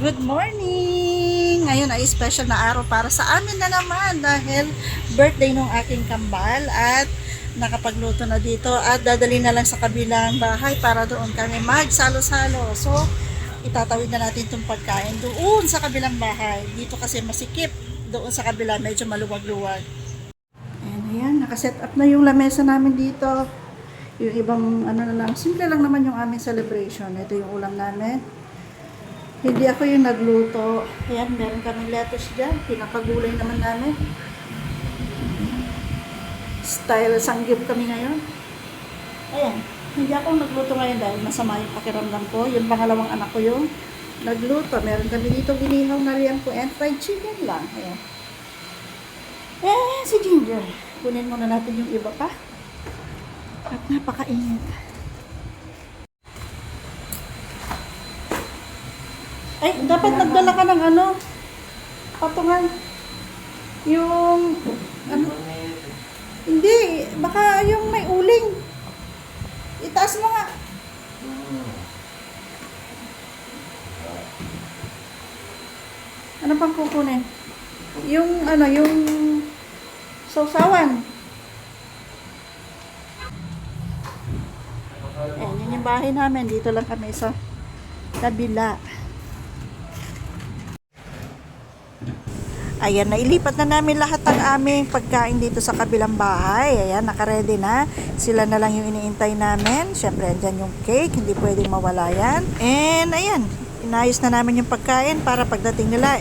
Good morning! Ngayon ay special na araw para sa amin na naman dahil birthday ng aking kambal at nakapagluto na dito at dadali na lang sa kabilang bahay para doon kami magsalo-salo. So, itatawid na natin itong pagkain doon sa kabilang bahay. Dito kasi masikip, doon sa kabila medyo maluwag-luwag. Ayan, nakaset up na yung lamesa namin dito. Yung ibang na lang, simple lang naman yung aming celebration. Ito yung ulam namin. Hindi ako yung nagluto. Ayan, meron kaming lettuce dyan. Pinakagulay naman namin. Style sanggip kami ngayon. Ayan, hindi ako nagluto ngayon dahil masama yung pakiramdam ko. Yung pangalawang anak ko yung nagluto. Meron kami dito ginihaw na riyan po and fried chicken lang. Ayan. Eh, si Ginger. Kunin muna natin yung iba pa. At napakainit. Ay, dapat nagdala ka ng patungan. Yung, hindi, baka yung may uling. Itaas mo nga. Ano pang kukunin? Yung, yung sausawan. Ayan, yun yung bahay namin. Dito lang kami sa kabila. Ayan, nailipat na namin lahat ng aming pagkain dito sa kabilang bahay. Ayan, nakaredy na. Sila na lang yung iniintay namin. Siyempre, andyan yung cake. Hindi pwedeng mawala yan. And, ayan, inayos na namin yung pagkain para pagdating nila,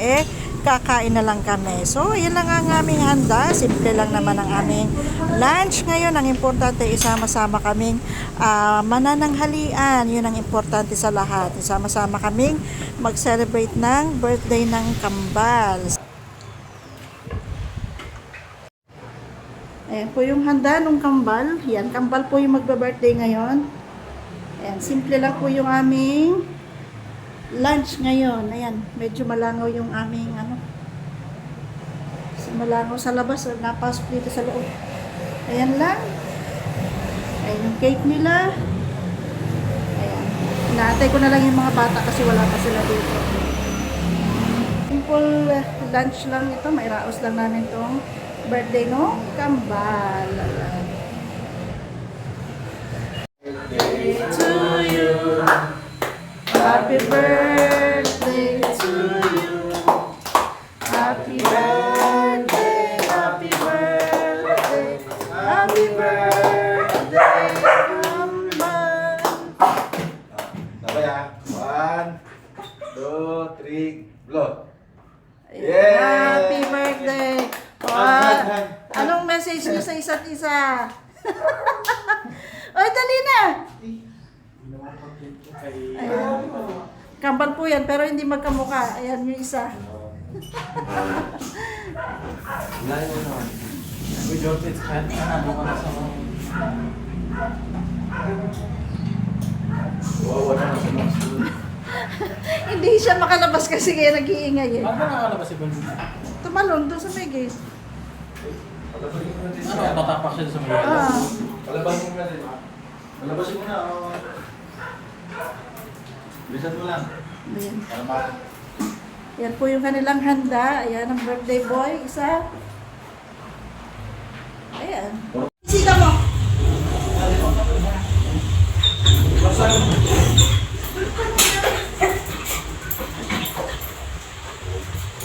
kakain na lang kami. So, ayan lang ang aming handa. Simple lang naman ang aming lunch ngayon. Ang importante, isama-sama kaming manananghalian. Yun ang importante sa lahat. Isama-sama kaming mag-celebrate ng birthday ng kambal. Ayan po yung handa ng kambal. Yan, kambal po yung magba-birthday ngayon. Ayan, simple lang po yung aming lunch ngayon. Ayan, medyo malangaw yung aming malangaw sa labas. Napasok dito sa loob. Ayan lang. Ayan yung cake nila. Ayan. Inaantay ko na lang yung mga bata kasi wala pa sila dito. Simple lunch lang ito. May raos lang namin itong birthday no kambal. Birthday to you. Happy birthday to you. Happy birthday, happy birthday, happy birthday, kambal. Sabay ha. 1, 2, 3, blow. Yay! Happy birthday! Anong message niyo sa isa't isa? Oy, dali na! Ayan. Kambal po yan, pero hindi magkamukha. Ayan yung isa. Hindi siya makalabas kasi kaya nag-iingay eh. Ano nakalabas si Bondi? Tumalon doon sa may gate. Ano, tatapak siya sa mga Palabasin mo na din. Palabasin mo na. Bilisan mo lang. Ayan. Para ma... Yan po yung kanilang handa. Ayan ang birthday boy. Isa. Ayan. Sita mo.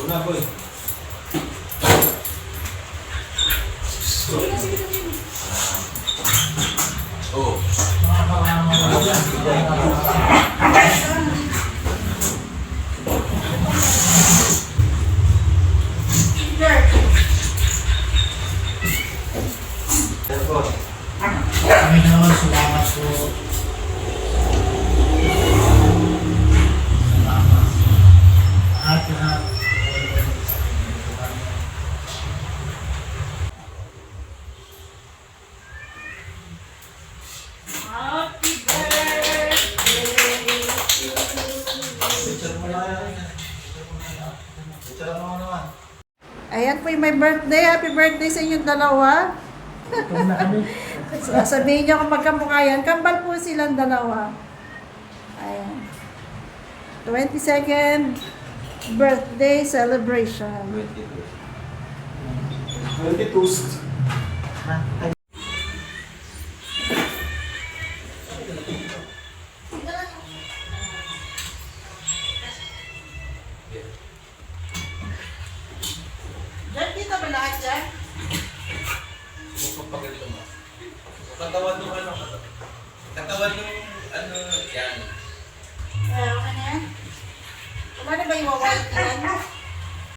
Una boy. Oh. Kami naman, salamat po. Salamat. Lahat. Happy birthday to you. Picture mo na yan. Picture mo naman. Ayan po yung may birthday. Happy birthday sa inyong dalawa. Ito na kami. Sabihin niyo kung magkamukha yan. Kambal po silang dalawa. Ayan. 22nd birthday celebration. 22. Diyan, kita ba lahat dyan? Katawan nung ano, katawan nung ano, yan. Okay na yan? Kumano ba yung white yan?